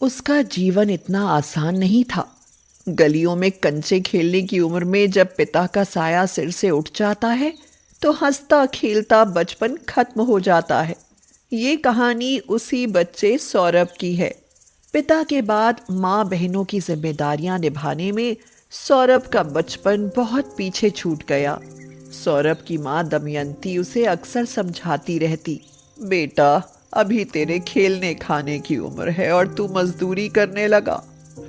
उसका जीवन इतना आसान नहीं था। गलियों में कंचे खेलने की उम्र में जब पिता का साया सिर से उठ जाता है तो हंसता खेलता बचपन खत्म हो जाता है। ये कहानी उसी बच्चे सौरभ की है। पिता के बाद माँ बहनों की जिम्मेदारियां निभाने में सौरभ का बचपन बहुत पीछे छूट गया। सौरभ की माँ दमयंती उसे अक्सर समझाती रहती, बेटा अभी तेरे खेलने खाने की उम्र है और तू मजदूरी करने लगा।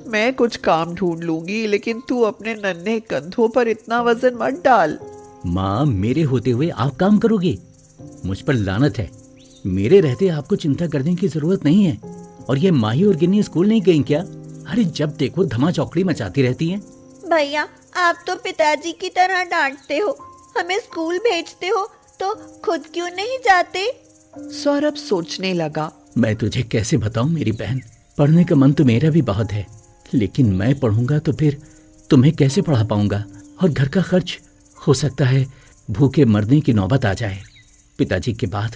मैं कुछ काम ढूंढ लूंगी, लेकिन तू अपने नन्हे कंधों पर इतना वजन मत डाल। माँ, मेरे होते हुए आप काम करोगे? मुझ पर लानत है। मेरे रहते आपको चिंता करने की जरूरत नहीं है। और ये माही और गिन्नी स्कूल नहीं गई क्या? अरे जब देखो धमा चौकड़ी मचाती रहती हैं। भैया, आप तो पिताजी की तरह डांटते हो, हमें स्कूल भेजते हो तो खुद क्यों नहीं जाते? सौरभ सोचने लगा। मैं तुझे कैसे बताऊं मेरी बहन, पढ़ने का मन तो मेरा भी बहुत है, लेकिन मैं पढ़ूंगा तो फिर तुम्हें कैसे पढ़ा पाऊंगा? और घर का खर्च, हो सकता है भूखे मरने की नौबत आ जाए। पिताजी के बाद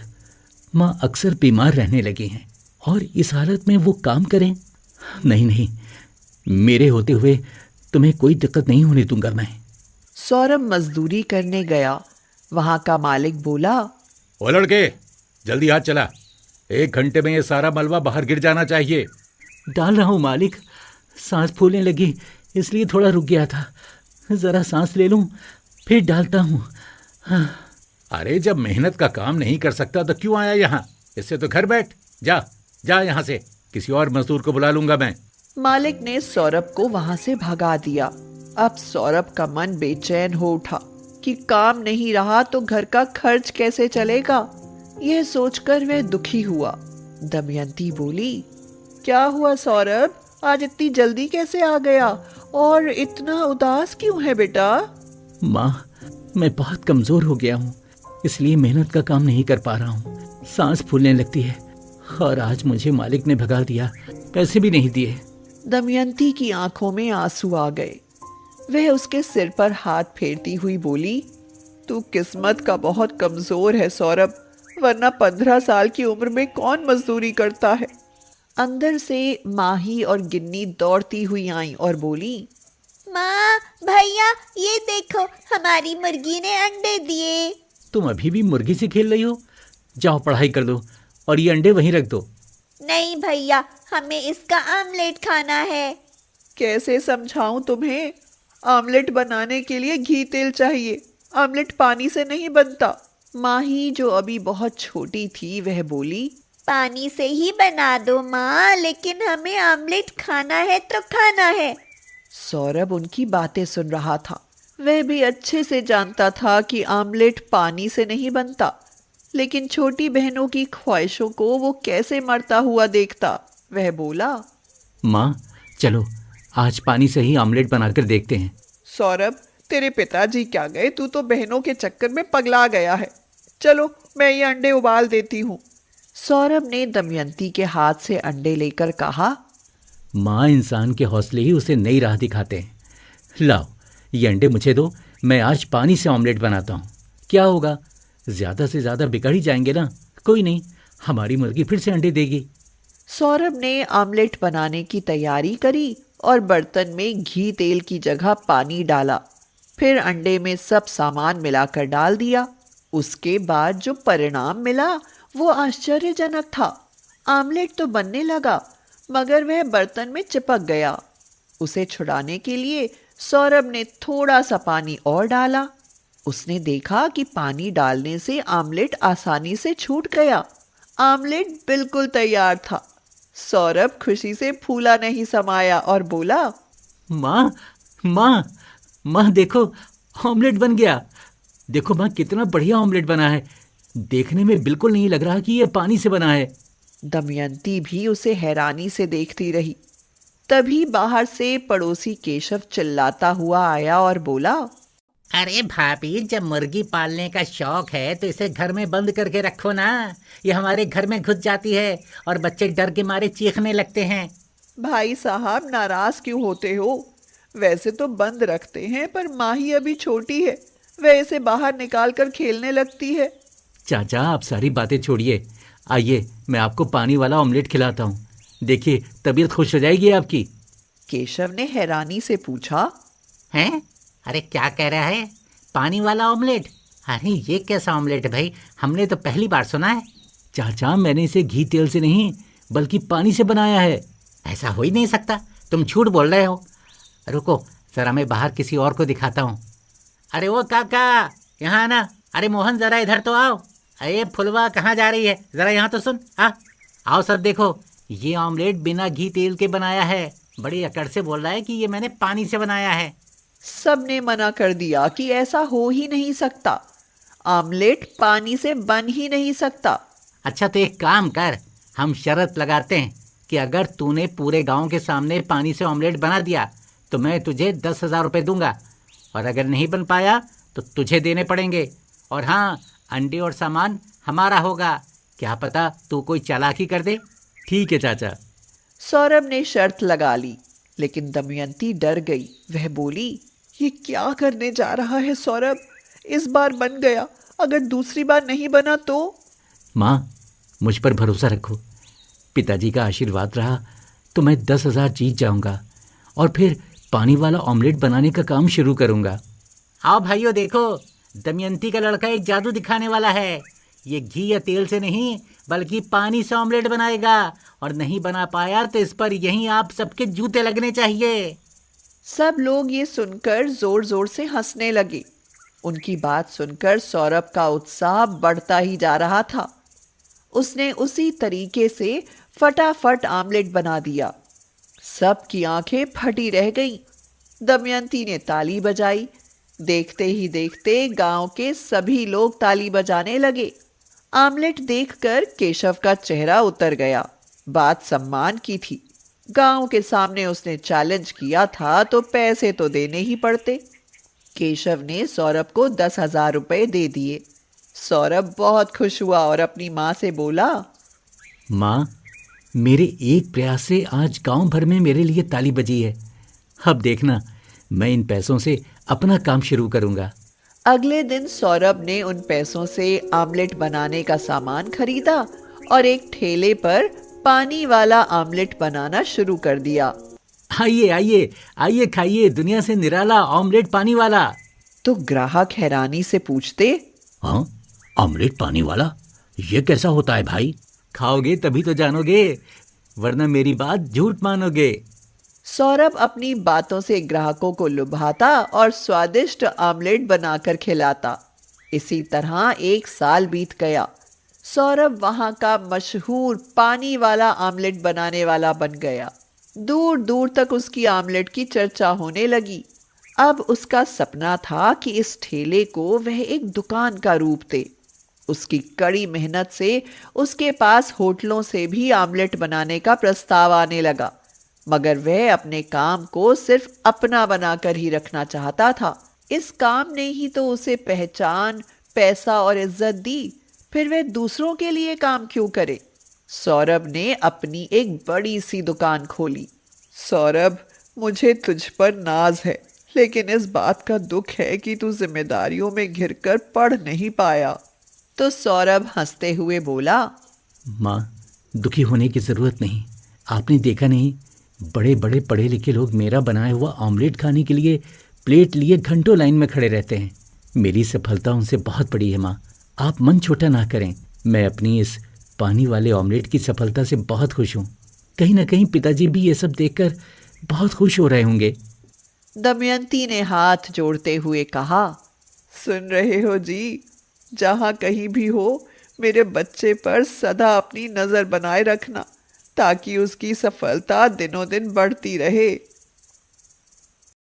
माँ अक्सर बीमार रहने लगी हैं और इस हालत में वो काम करें? नहीं नहीं, मेरे होते हुए तुम्हें कोई दिक्कत नहीं होने दूंगा मैं। सौरभ मजदूरी करने गया। वहां का मालिक बोला, ओ लड़के, जल्दी हाथ चला। 1 घंटे में ये सारा मलबा बाहर गिर जाना चाहिए। डाल रहा हूँ मालिक, सांस फूलने लगी इसलिए थोड़ा रुक गया था। जरा सांस ले लूं फिर डालता हूँ। अरे जब मेहनत का काम नहीं कर सकता तो क्यों आया यहाँ? इससे तो घर बैठ। जा जा यहाँ से, किसी और मजदूर को बुला लूंगा मैं। मालिक ने सौरभ को वहां से भगा दिया। अब सौरभ का मन बेचैन हो उठा कि काम नहीं रहा तो घर का खर्च कैसे चलेगा। यह सोचकर वह दुखी हुआ। दमयंती बोली, क्या हुआ सौरभ, आज इतनी जल्दी कैसे आ गया और इतना उदास क्यों है बेटा? माँ, मैं बहुत कमजोर हो गया हूँ, इसलिए मेहनत का काम नहीं कर पा रहा हूँ। सांस फूलने लगती है और आज मुझे मालिक ने भगा दिया, पैसे भी नहीं दिए। दमयंती की आंखों में आंसू आ गए। वह उसके सिर पर हाथ फेरती हुई बोली, तू किस्मत का बहुत कमजोर है सौरभ, वरना 15 साल की उम्र में कौन मजदूरी करता है। अंदर से माही और गिन्नी दौड़ती हुई आईं और बोली, माँ, भैया, ये देखो हमारी मुर्गी ने अंडे दिए। तुम अभी भी मुर्गी से खेल रही हो? जाओ पढ़ाई कर दो और ये अंडे वहीं रख दो। नहीं भैया, हमें इसका आमलेट खाना है। कैसे समझाऊं तुम्हें? आमलेट बनाने के लिए घी तेल चाहिए, आमलेट पानी से नहीं बनता। माही जो अभी बहुत छोटी थी वह बोली, पानी से ही बना दो माँ, लेकिन हमें आमलेट खाना है तो खाना है। सौरभ उनकी बातें सुन रहा था। वह भी अच्छे से जानता था कि आमलेट पानी से नहीं बनता, लेकिन छोटी बहनों की ख्वाहिशों को वो कैसे मरता हुआ देखता। वह बोला, माँ चलो आज पानी से ही आमलेट बनाकर देखते हैं। सौरभ, तेरे पिताजी क्या गए, तू तो बहनों के चक्कर में पगला गया है। चलो मैं ये अंडे उबाल देती हूँ। सौरभ ने दमयंती के हाथ से अंडे लेकर कहा, माँ, इंसान के हौसले ही उसे नई राह दिखाते हैं। लाओ ये अंडे मुझे दो, मैं आज पानी से ऑमलेट बनाता हूँ। क्या होगा, ज्यादा से ज्यादा बिगड़ ही जाएंगे ना। कोई नहीं, हमारी मुर्गी फिर से अंडे देगी। सौरभ ने आमलेट बनाने की तैयारी करी और बर्तन में घी तेल की जगह पानी डाला। फिर अंडे में सब सामान मिलाकर डाल दिया। उसके बाद जो परिणाम मिला वो आश्चर्यजनक था। आमलेट तो बनने लगा, मगर वह बर्तन में चिपक गया। उसे छुड़ाने के लिए सौरभ ने थोड़ा सा पानी और डाला। उसने देखा कि पानी डालने से आमलेट आसानी से छूट गया। आमलेट बिल्कुल तैयार था। सौरभ खुशी से फूला नहीं समाया और बोला, माँ माँ माँ, देखो ऑमलेट बन गया। देखो माँ, कितना बढ़िया ऑमलेट बना है। देखने में बिल्कुल नहीं लग रहा कि यह पानी से बना है। दमयंती भी उसे हैरानी से देखती रही। तभी बाहर से पड़ोसी केशव चिल्लाता हुआ आया और बोला, अरे भाभी, जब मुर्गी पालने का शौक है तो इसे घर में बंद करके रखो ना। ये हमारे घर में घुस जाती है और बच्चे डर के मारे चीखने लगते हैं। भाई साहब, नाराज क्यों होते हो? वैसे तो बंद रखते हैं, पर माही अभी छोटी है, वह इसे बाहर निकाल कर खेलने लगती है। चाचा, आप सारी बातें छोड़िए, आइए मैं आपको पानी वाला ऑमलेट खिलाता हूँ। देखिए तबीयत खुश हो जाएगी आपकी। केशव ने हैरानी से पूछा। हैं? अरे क्या कह रहा है? पानी वाला ऑमलेट? अरे ये कैसा ऑमलेट है भाई, हमने तो पहली बार सुना है। चाचा मैंने इसे घी तेल से नहीं बल्कि पानी से बनाया है। ऐसा हो ही नहीं सकता, तुम झूठ बोल रहे हो। रुको जरा मैं बाहर किसी और को दिखाता हूँ। अरे वो काका, यहाँ आना। अरे मोहन जरा इधर तो आओ। अरे फुलवा कहाँ जा रही है, जरा यहाँ तो सुन। आओ सब देखो, ये ऑमलेट बिना घी तेल के बनाया है। बड़ी अकड़ से बोल रहा है कि ये मैंने पानी से बनाया है। सबने मना कर दिया कि ऐसा हो ही नहीं सकता, आमलेट पानी से बन ही नहीं सकता। अच्छा तो एक काम कर, हम शर्त लगाते हैं कि अगर तूने पूरे गांव के सामने पानी से ऑमलेट बना दिया तो मैं तुझे 10,000 रुपये दूंगा, और अगर नहीं बन पाया तो तुझे देने पड़ेंगे। और हाँ, अंडे और सामान हमारा होगा। क्या पता तू कोई चालाकी कर दे। ठीक है चाचा। सौरभ ने शर्त लगा ली, लेकिन दमयंती डर गई। वह बोली, ये क्या करने जा रहा है सौरभ? इस बार बन गया, अगर दूसरी बार नहीं बना तो? माँ मुझ पर भरोसा रखो, पिताजी का आशीर्वाद रहा तो मैं 10,000 जीत जाऊंगा और फिर पानी वाला ऑमलेट बनाने का काम शुरू करूंगा। आओ भाइयों देखो, दमयंती का लड़का एक जादू दिखाने वाला है। ये घी या तेल से नहीं बल्कि पानी से ऑमलेट बनाएगा, और नहीं बना पाया तो इस पर यहीं आप सबके जूते लगने चाहिए। सब लोग ये सुनकर जोर जोर से हंसने लगे। उनकी बात सुनकर सौरभ का उत्साह बढ़ता ही जा रहा था। उसने उसी तरीके से फटाफट आमलेट बना दिया। सबकी आंखें फटी रह गईं। दमयंती ने ताली बजाई। देखते ही देखते गांव के सभी लोग ताली बजाने लगे। आमलेट देखकर केशव का चेहरा उतर गया। बात सम्मान की थी। गांव के सामने उसने चैलेंज किया था तो पैसे तो देने ही पड़ते। केशव ने सौरभ को 10,000 रुपए दे दिए। सौरभ बहुत खुश हुआ और अपनी माँ से बोला, माँ मेरे एक प्रयास से आज गांव भर में मेरे लिए ताली बजी है। अब देखना मैं इन पैसों से अपना काम शुरू करूंगा। अगले दिन सौरभ ने उन पैसों से आमलेट बनाने का सामान खरीदा और एक ठेले पर पानी वाला आमलेट बनाना शुरू कर दिया। आइए आइए आइए खाइए दुनिया से निराला ऑमलेट पानी वाला। तो ग्राहक हैरानी से पूछते, हाँ ऑमलेट पानी वाला, ये कैसा होता है भाई? खाओगे तभी तो जानोगे, वरना मेरी बात झूठ मानोगे। सौरभ अपनी बातों से ग्राहकों को लुभाता और स्वादिष्ट आमलेट बनाकर खिलाता। इसी तरह 1 साल बीत गया। सौरभ वहां का मशहूर पानी वाला आमलेट बनाने वाला बन गया। दूर दूर तक उसकी आमलेट की चर्चा होने लगी। अब उसका सपना था कि इस ठेले को वह एक दुकान का रूप दे। उसकी कड़ी मेहनत से उसके पास होटलों से भी आमलेट बनाने का प्रस्ताव आने लगा, मगर वह अपने काम को सिर्फ अपना बनाकर ही रखना चाहता था। इस काम ने ही तो उसे पहचान, पैसा और इज्जत दी, फिर वह दूसरों के लिए काम क्यों करे? सौरभ ने अपनी एक बड़ी सी दुकान खोली। सौरभ, मुझे तुझ पर नाज है, लेकिन इस बात का दुख है कि तू जिम्मेदारियों में घिरकर पढ़ नहीं पाया। तो सौरभ हंसते हुए बोला, माँ दुखी होने की जरूरत नहीं। आपने देखा नहीं, बड़े बड़े पढ़े लिखे लोग मेरा बनाया हुआ ऑमलेट खाने के लिए प्लेट लिए घंटों लाइन में खड़े रहते हैं। मेरी सफलता उनसे बहुत बड़ी है माँ, आप मन छोटा ना करें। मैं अपनी इस पानी वाले ऑमलेट की सफलता से बहुत खुश हूँ। कहीं ना कहीं पिताजी भी ये सब देखकर बहुत खुश हो रहे होंगे। दमयंती ने हाथ जोड़ते हुए कहा, सुन रहे हो जी, जहाँ कहीं भी हो मेरे बच्चे पर सदा अपनी नज़र बनाए रखना, ताकि उसकी सफलता दिनों दिन बढ़ती रहे।